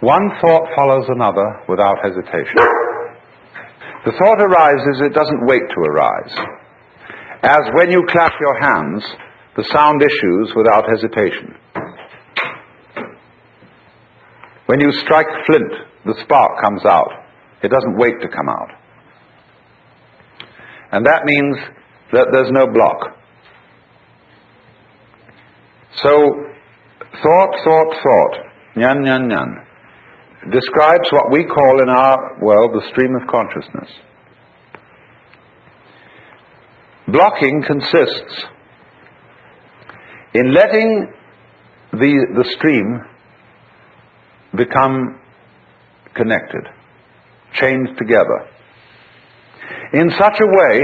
One thought follows another without hesitation. The thought arises, it doesn't wait to arise. As when you clap your hands, the sound issues without hesitation. When you strike flint, the spark comes out. It doesn't wait to come out. And that means that there's no block. So, thought, nyan, nyan, nyan, describes what we call in our world the stream of consciousness. Blocking consists in letting the stream become connected, chained together, in such a way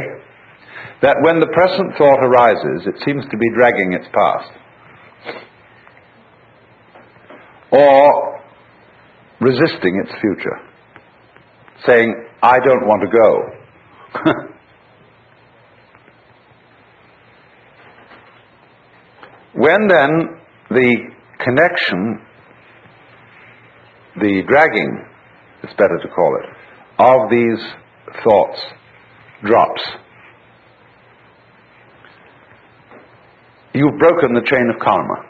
that when the present thought arises, it seems to be dragging its past, or resisting its future, saying, I don't want to go. When then the connection, the dragging, it's better to call it, of these thoughts drops, you've broken the chain of karma.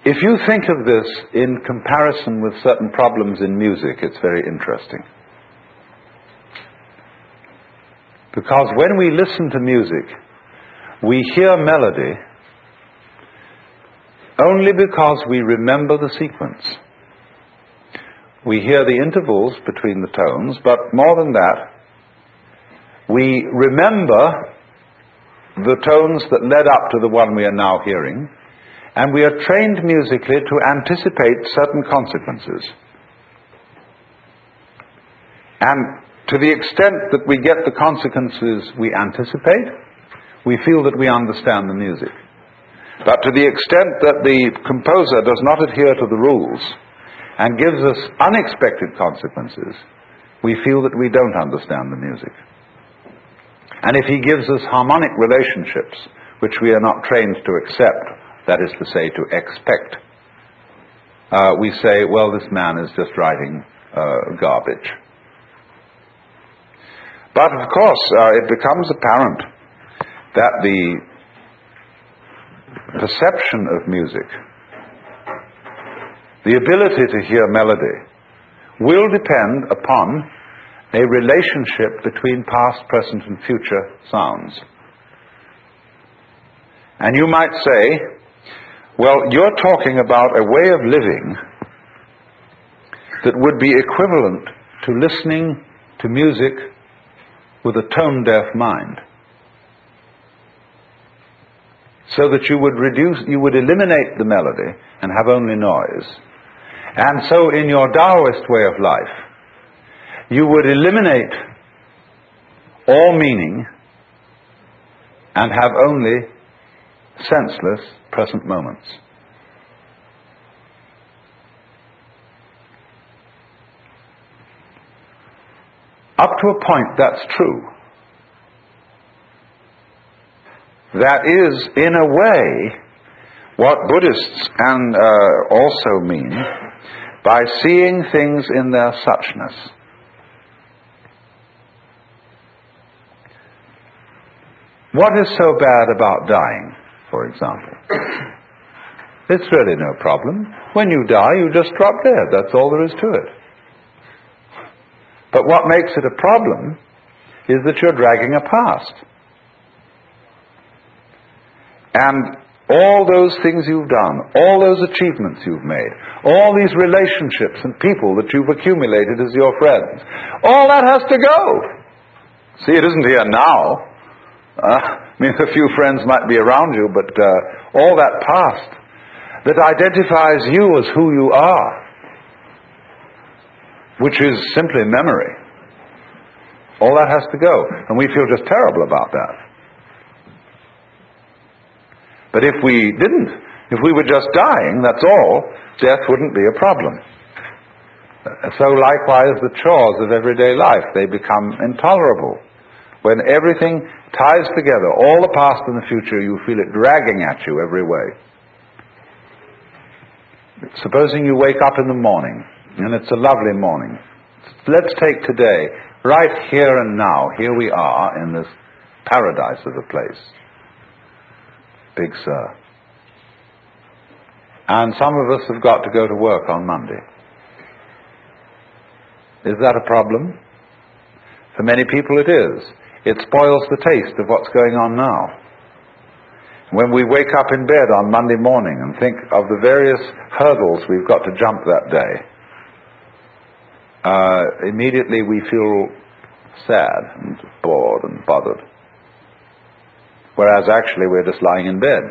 If you think of this in comparison with certain problems in music, it's very interesting. Because when we listen to music, we hear melody only because we remember the sequence. We hear the intervals between the tones, but more than that, we remember the tones that led up to the one we are now hearing, and we are trained musically to anticipate certain consequences. And to the extent that we get the consequences we anticipate, we feel that we understand the music. But to the extent that the composer does not adhere to the rules and gives us unexpected consequences, we feel that we don't understand the music. And if he gives us harmonic relationships, which we are not trained to accept, that is to say, to expect, we say, well, this man is just writing garbage. But of course, it becomes apparent that the perception of music, the ability to hear melody, will depend upon a relationship between past, present, and future sounds. And you might say, well, you're talking about a way of living that would be equivalent to listening to music with a tone-deaf mind. So that you would eliminate the melody and have only noise. And so in your Taoist way of life, you would eliminate all meaning and have only senseless present moments. Up to a point, that's true. That is, in a way, what Buddhists also mean by seeing things in their suchness. What is so bad about dying, for example? It's really no problem. When you die, you just drop dead. That's all there is to it. But what makes it a problem is that you're dragging a past. And all those things you've done, all those achievements you've made, all these relationships and people that you've accumulated as your friends, all that has to go. See, it isn't here now. I mean, a few friends might be around you, but all that past that identifies you as who you are, which is simply memory, all that has to go. And we feel just terrible about that. But if we didn't, if we were just dying, that's all, death wouldn't be a problem. So likewise, the chores of everyday life, they become intolerable. When everything ties together, all the past and the future, you feel it dragging at you every way. supposing you wake up in the morning, and it's a lovely morning. Let's take today, right here and now. Here we are in this paradise of a place. Big Sur. And some of us have got to go to work on Monday. Is that a problem? For many people it is. It spoils the taste of what's going on now. When we wake up in bed on Monday morning and think of the various hurdles we've got to jump that day, immediately we feel sad and bored and bothered. Whereas actually we're just lying in bed.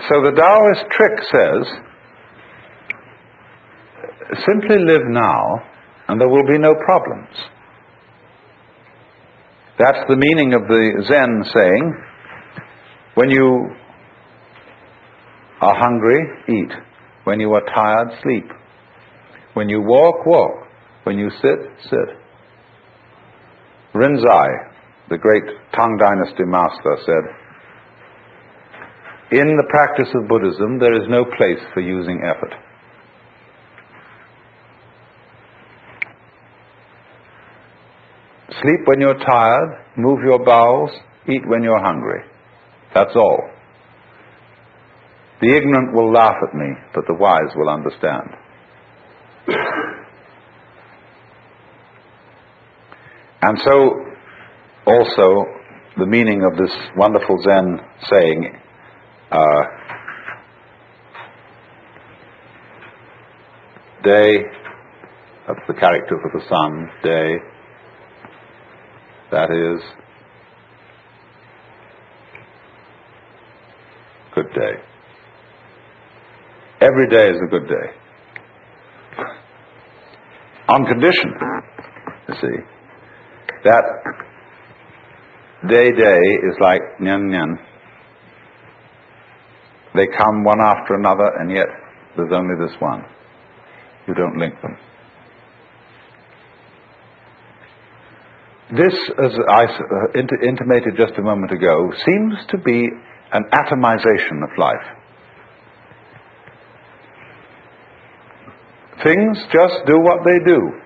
So the Taoist trick says, simply live now and there will be no problems. That's the meaning of the Zen saying, when you are hungry, eat. When you are tired, sleep. When you walk, walk. When you sit, sit. Rinzai, the great Tang Dynasty master, said, in the practice of Buddhism, there is no place for using effort. Sleep when you're tired, move your bowels, eat when you're hungry. That's all. The ignorant will laugh at me, but the wise will understand. And so, also, the meaning of this wonderful Zen saying, day, that's the character for the sun, day, that is, good day. Every day is a good day. On condition, you see, that day is like nyan nyan. They come one after another, and yet there's only this one. You don't link them. This, as I intimated just a moment ago, seems to be an atomization of life. Things just do what they do.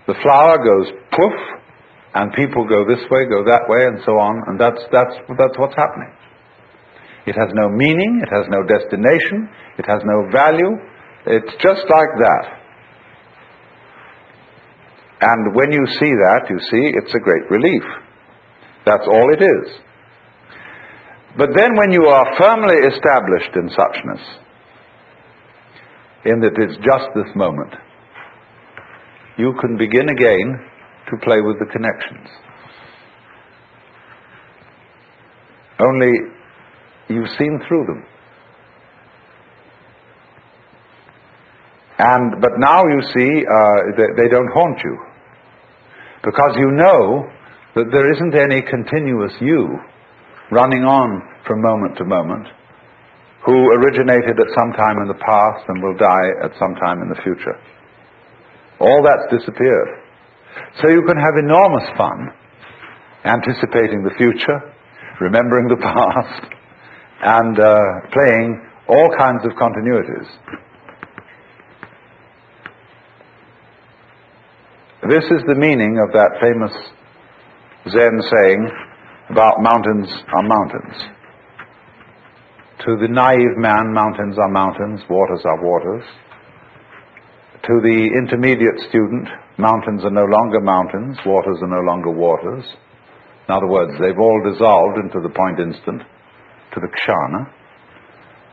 The flower goes poof, and people go this way, go that way, and so on, and that's what's happening. It has no meaning, it has no destination, it has no value, it's just like that. And when you see that, you see it's a great relief. That's all it is. But then when you are firmly established in suchness, in that it's just this moment, you can begin again to play with the connections. Only you've seen through them. But now you see they don't haunt you. Because you know that there isn't any continuous you running on from moment to moment, who originated at some time in the past and will die at some time in the future. All that's disappeared. So you can have enormous fun anticipating the future, remembering the past, and playing all kinds of continuities. This is the meaning of that famous Zen saying about mountains are mountains. To the naive man, mountains are mountains, waters are waters. To the intermediate student, mountains are no longer mountains, waters are no longer waters. In other words, they've all dissolved into the point instant, to the kshana.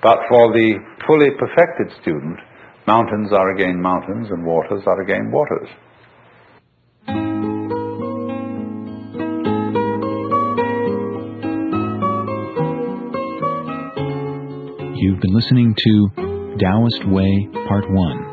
But for the fully perfected student, mountains are again mountains and waters are again waters. You've been listening to Taoist Way, Part 1.